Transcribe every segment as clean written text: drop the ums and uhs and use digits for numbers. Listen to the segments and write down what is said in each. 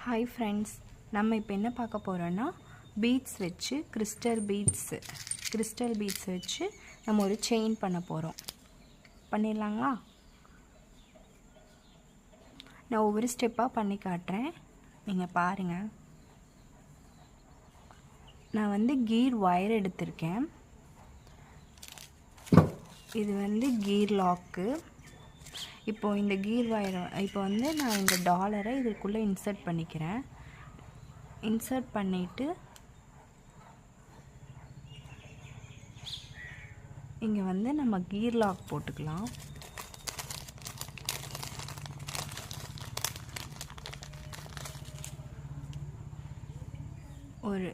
Hi friends, நம்ம இப்போ என்ன பார்க்க போகிறோன்னா பீட்ஸ் வச்சு கிறிஸ்டல் பீட்ஸ் வச்சு நம்ம ஒரு செயின் பண்ண போகிறோம். பண்ணிடலாங்களா? நான் ஒவ்வொரு ஸ்டெப்பாக பண்ணி காட்டுறேன், நீங்கள் பாருங்கள். நான் வந்து கீர் ஒயர் எடுத்திருக்கேன். இது வந்து கீர் லாக்கு. இப்போது இந்த கீர் ஒயரை இப்போ வந்து நான் இந்த டாலரை இதுக்குள்ளே இன்சர்ட் பண்ணிக்கிறேன். இன்சர்ட் பண்ணிவிட்டு இங்கே வந்து நம்ம கீர் லாக் போட்டுக்கலாம். ஒரு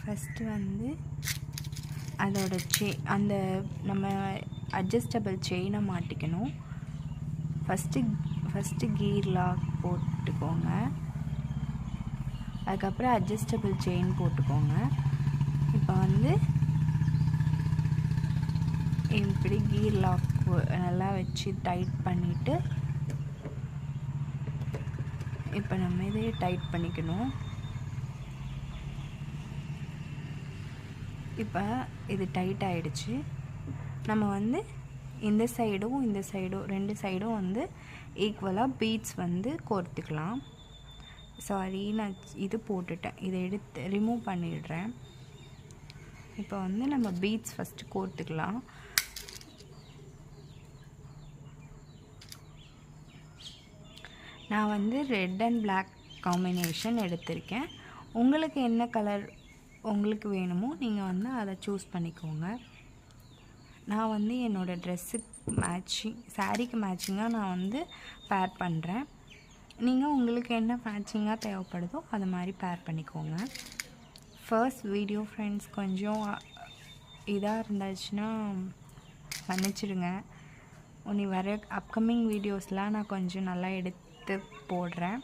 ஃபஸ்ட்டு வந்து அதோட அந்த நம்ம அட்ஜஸ்டபிள் செயினை மாட்டிக்கணும். ஃபஸ்ட்டு கீர் லாக் போட்டுக்கோங்க. அதுக்கப்புறம் அட்ஜஸ்டபிள் செயின் போட்டுக்கோங்க. இப்போ வந்து இப்படி கீர் லாக் நல்லா வச்சு டைட் பண்ணிவிட்டு இப்போ நம்ம இதே டைட் பண்ணிக்கணும். இப்போ இது டைட் ஆகிடுச்சு. நம்ம வந்து இந்த சைடும் ரெண்டு சைடும் வந்து ஈக்குவலாக பீட்ஸ் வந்து கோர்த்துக்கலாம். சாரி, நான் இது போட்டுட்டேன், இதை எடுத்து ரிமூவ் பண்ணிடுறேன். இப்போ வந்து நம்ம பீட்ஸ் ஃபஸ்ட்டு கோர்த்துக்கலாம். நான் வந்து ரெட் அண்ட் பிளாக் காம்பினேஷன் எடுத்திருக்கேன். உங்களுக்கு என்ன கலர் உங்களுக்கு வேணுமோ நீங்கள் வந்து அதை சூஸ் பண்ணிக்கோங்க. நான் வந்து என்னோடய ட்ரெஸ்ஸுக்கு சாரீக்கு மேட்சிங்காக நான் வந்து பேர் பண்ணுறேன். நீங்கள் உங்களுக்கு என்ன மேட்சிங்காக தேவைப்படுதோ அது மாதிரி பேர் பண்ணிக்கோங்க. ஃபர்ஸ்ட் வீடியோ ஃப்ரெண்ட்ஸ் கொஞ்சம் இதாக இருந்துச்சுன்னா மன்னிச்சிடுங்க. இனி வர அப்கமிங் வீடியோஸ்லாம் நான் கொஞ்சம் நல்லா எடுத்து போடுறேன்.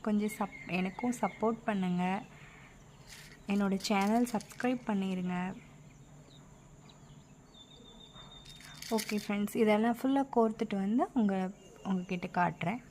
கொஞ்சம் எனக்கும் சப்போர்ட் பண்ணுங்கள். என்னோடய சேனல் சப்ஸ்கிரைப் பண்ணிடுங்க. ஓகே ஃப்ரெண்ட்ஸ், இதெல்லாம் ஃபுல்லாக கோர்த்துட்டு வந்து உங்ககிட்ட காட்டுறேன்.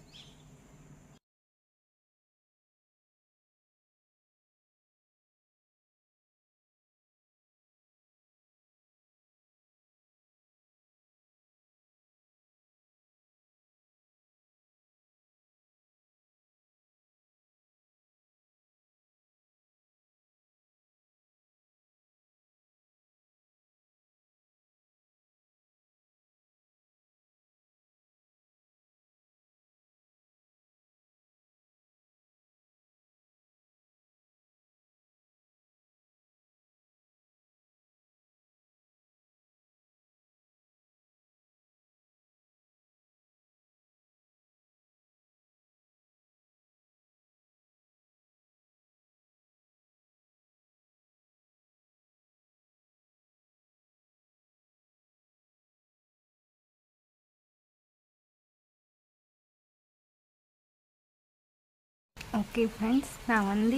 ஓகே ஃப்ரெண்ட்ஸ், நான் வந்து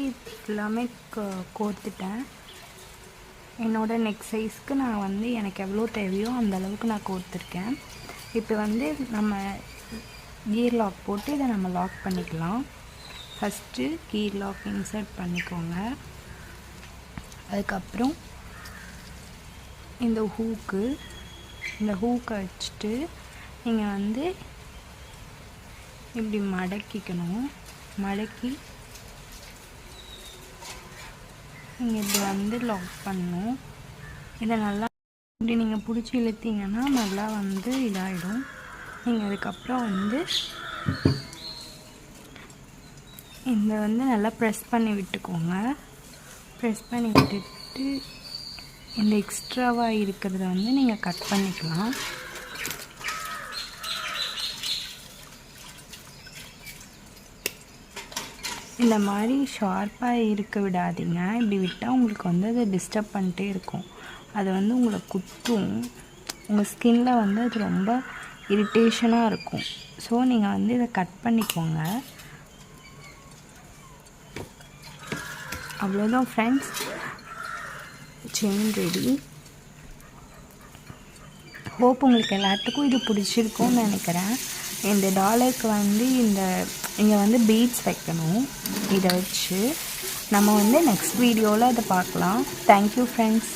எல்லாமே கோர்த்துட்டேன். என்னோடய நெக் சைஸ்க்கு நான் வந்து எனக்கு எவ்வளோ தேவையோ அந்த அளவுக்கு நான் கோர்த்துருக்கேன். இப்போ வந்து நம்ம கீர் லாக் போட்டு இதை நம்ம லாக் பண்ணிக்கலாம். ஃபஸ்ட்டு கீர் லாக் இன்சர்ட் பண்ணிக்கோங்க. அதுக்கப்புறம் இந்த ஹூக்கை வச்சுட்டு நீங்கள் வந்து இப்படி மடக்கிக்கணும். மடக்கி நீங்கள் இப்படி வந்து லாக் பண்ணணும். இதை நல்லா இப்படி நீங்கள் பிடிச்சி இழுத்தீங்கன்னா நல்லா வந்து இதாகிடும். நீங்கள் அதுக்கப்புறம் வந்து இந்த வந்து நல்லா ப்ரெஸ் பண்ணி விட்டுக்கோங்க. ப்ரெஸ் பண்ணி விட்டுட்டு இந்த எக்ஸ்ட்ராவாக இருக்கிறத வந்து நீங்கள் கட் பண்ணிக்கலாம். இந்த மாதிரி ஷார்ப்பாக இருக்க விடாதீங்க. இப்படி விட்டால் உங்களுக்கு வந்து அது டிஸ்டர்ப் பண்ணிட்டே இருக்கும். அது வந்து உங்களை குத்தும். உங்கள் ஸ்கின்ல வந்து அது ரொம்ப இரிட்டேஷனாக இருக்கும். ஸோ நீங்கள் வந்து இதை கட் பண்ணிக்கோங்க. அவ்வளோதான் ஃப்ரெண்ட்ஸ், செயின் ரெடி. ஹோப் உங்களுக்கு எல்லாத்துக்கும் இது பிடிச்சிருக்கும்னு நினைக்கிறேன். இந்த டாலருக்கு வந்து இங்கே வந்து பீட்ஸ் வைக்கணும். இதை வச்சு நம்ம வந்து நெக்ஸ்ட் வீடியோவில் அதை பார்க்கலாம். Thank you friends.